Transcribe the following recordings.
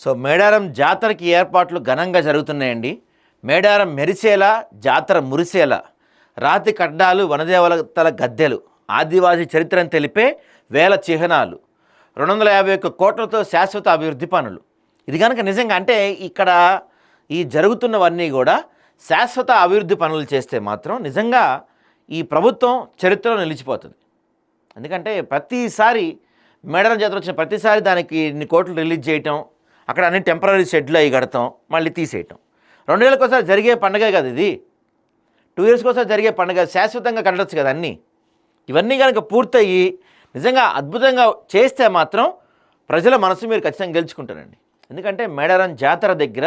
So Medaram జాతరకి ఏర్పాట్లు ఘనంగా జరుగుతున్నాయండి. మేడారం మెరిసేలా, జాతర మురిసేలా, రాతి కడ్డాలు, వనదేవతల గద్దెలు, ఆదివాసీ చరిత్రను తెలిపే వేల చిహ్నాలు, 251 కోట్లతో శాశ్వత అభివృద్ధి పనులు. ఇది కనుక నిజంగా అంటే ఇక్కడ ఈ జరుగుతున్నవన్నీ కూడా శాశ్వత అభివృద్ధి పనులు చేస్తే మాత్రం నిజంగా ఈ ప్రభుత్వం చరిత్రలో నిలిచిపోతుంది. ఎందుకంటే ప్రతిసారి మేడారం జాతర వచ్చిన ప్రతిసారి దానికి ఇన్ని కోట్లు రిలీజ్ చేయటం, అక్కడ అన్ని టెంపరీ షెడ్లు అవి కడతాం, మళ్ళీ తీసేయటం. 2 ఏళ్ళకోసారి జరిగే పండుగ కదా ఇది, 2 ఇయర్స్కోసారి జరిగే పండుగ, శాశ్వతంగా కట్టచ్చు కదా అన్నీ. ఇవన్నీ కనుక పూర్తయ్యి నిజంగా అద్భుతంగా చేస్తే మాత్రం ప్రజల మనసు మీరు ఖచ్చితంగా గెలుచుకుంటారండి. ఎందుకంటే మేడారం జాతర దగ్గర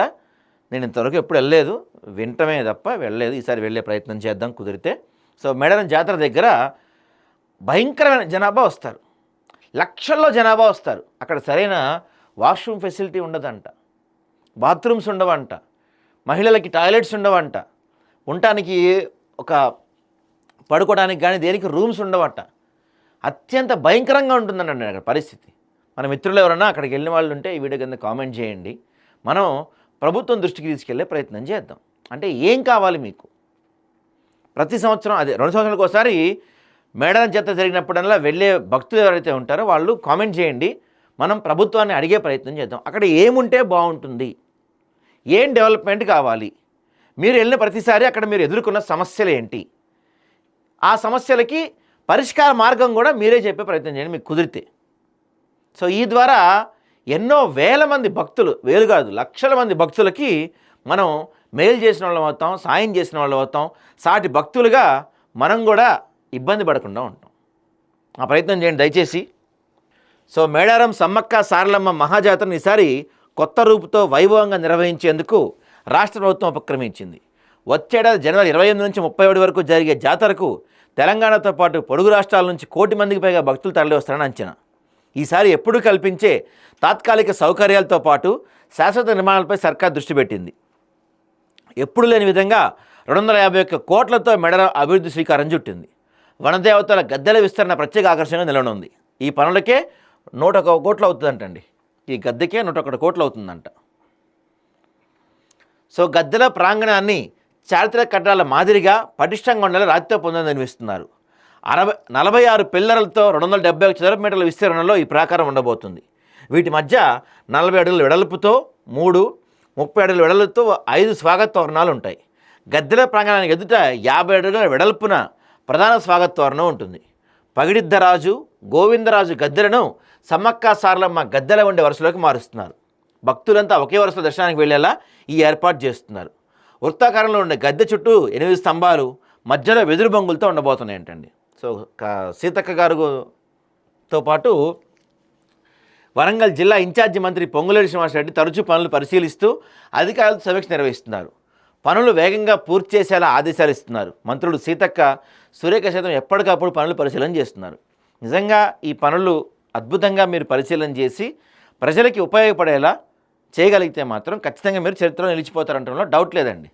నేను ఇంతవరకు ఎప్పుడు వెళ్ళలేదు, వింటమే తప్ప వెళ్ళలేదు. ఈసారి వెళ్ళే ప్రయత్నం చేద్దాం కుదిరితే. సో మేడారం జాతర దగ్గర భయంకరమైన జనాభా వస్తారు, లక్షల్లో జనాభా వస్తారు. అక్కడ సరైన వాష్రూమ్ ఫెసిలిటీ ఉండదంట, బాత్రూమ్స్ ఉండవంట, మహిళలకి టాయిలెట్స్ ఉండవంట, ఉండటానికి ఒక పడుకోవడానికి కానీ దేనికి రూమ్స్ ఉండవట. అత్యంత భయంకరంగా ఉంటుందండి అక్కడ పరిస్థితి. మన మిత్రులు ఎవరన్నా అక్కడికి వెళ్ళిన వాళ్ళు ఉంటే ఈ వీడియో కింద కామెంట్ చేయండి. మనం ప్రభుత్వం దృష్టికి తీసుకెళ్లే ప్రయత్నం చేద్దాం. అంటే ఏం కావాలి మీకు? ప్రతి సంవత్సరం అదే 2 సంవత్సరాలకు ఒకసారి మేడారం జాతర జరిగినప్పుడల్లా వెళ్ళే భక్తులు ఎవరైతే ఉంటారో వాళ్ళు కామెంట్ చేయండి. మనం ప్రభుత్వాన్ని అడిగే ప్రయత్నం చేద్దాం. అక్కడ ఏముంటే బాగుంటుంది, ఏం డెవలప్మెంట్ కావాలి, మీరు వెళ్ళిన ప్రతిసారి అక్కడ మీరు ఎదుర్కొన్న సమస్యలు ఏంటి, ఆ సమస్యలకి పరిష్కార మార్గం కూడా మీరే చెప్పే ప్రయత్నం చేయండి మీకు కుదిరితే. సో ఈ ద్వారా ఎన్నో వేల మంది భక్తులు, వేలు కాదు లక్షల మంది భక్తులకి మనం మేలు చేసిన వాళ్ళం అవుతాం, సాయం చేసిన వాళ్ళం అవుతాం, సాటి భక్తులుగా మనం కూడా ఇబ్బంది పడకుండా ఉంటాం. ఆ ప్రయత్నం చేయండి దయచేసి. సో మేడారం సమ్మక్క సారలమ్మ మహాజాతరను ఈసారి కొత్త రూపుతో వైభవంగా నిర్వహించేందుకు రాష్ట్ర ప్రభుత్వం ఉపక్రమించింది. వచ్చేడాది జనవరి 28 నుంచి 31 వరకు జరిగే జాతరకు తెలంగాణతో పాటు పొరుగు రాష్ట్రాల నుంచి 1 కోటి మందికి పైగా భక్తులు తరలి వస్తారని అంచనా. ఈసారి ఎప్పుడు కల్పించే తాత్కాలిక సౌకర్యాలతో పాటు శాశ్వత నిర్మాణాలపై సర్కార్ దృష్టి పెట్టింది. ఎప్పుడు లేని విధంగా 251 కోట్లతో మేడారం అభివృద్ధి శ్రీకారం చుట్టింది. వనదేవతల గద్దెల విస్తరణ ప్రత్యేక ఆకర్షణగా నిలవనుంది. ఈ పనులకే 101 కోట్లు అవుతుందంటండి. ఈ గద్దెకే 101 కోట్లు అవుతుందంట. సో గద్దెల ప్రాంగణాన్ని చారిత్రక కట్టడాల మాదిరిగా పటిష్టంగా ఉండాలని రాతితో పొందని నిర్మిస్తున్నారు. 46 పిల్లర్లతో 271 చదరపు మీటర్ల విస్తీర్ణంలో ఈ ప్రాకారం ఉండబోతుంది. వీటి మధ్య 40 అడుగుల వెడల్పుతో 3, 30 అడుగుల వెడల్పుతో 5 స్వాగత తోరణాలు ఉంటాయి. గద్దెల ప్రాంగణానికి ఎదుట 50 అడుగుల వెడల్పున ప్రధాన స్వాగత తోరణం ఉంటుంది. పగిడిద్దరాజు, గోవిందరాజు గద్దెలను సమ్మక్క సారలమ్మ గద్దెల ఉండే వరుసలోకి మారుస్తున్నారు. భక్తులంతా ఒకే వరుసలో దర్శనానికి వెళ్ళేలా ఈ ఏర్పాటు చేస్తున్నారు. వృత్తాకారంలో ఉండే గద్దె చుట్టూ 8 స్తంభాలు, మధ్యలో వెదురు బొంగులతో ఉండబోతున్నాయి అంటండి. సో సీతక్క గారితో పాటు వరంగల్ జిల్లా ఇన్ఛార్జి మంత్రి పొంగులేటి శ్రీనివాసరెడ్డి తరచూ పనులు పరిశీలిస్తూ అధికారులతో సమీక్ష నిర్వహిస్తున్నారు. పనులు వేగంగా పూర్తి చేసేలా ఆదేశాలు ఇస్తున్నారు. మంత్రులు సీతక్క, సురేఖ సైతం ఎప్పటికప్పుడు పనులు పరిశీలన చేస్తున్నారు. నిజంగా ఈ పనులు అద్భుతంగా మీరు పరిశీలన చేసి ప్రజలకి ఉపయోగపడేలా చేయగలిగితే మాత్రం ఖచ్చితంగా మీరు చరిత్రలో నిలిచిపోతారంటంలో డౌట్ లేదండి.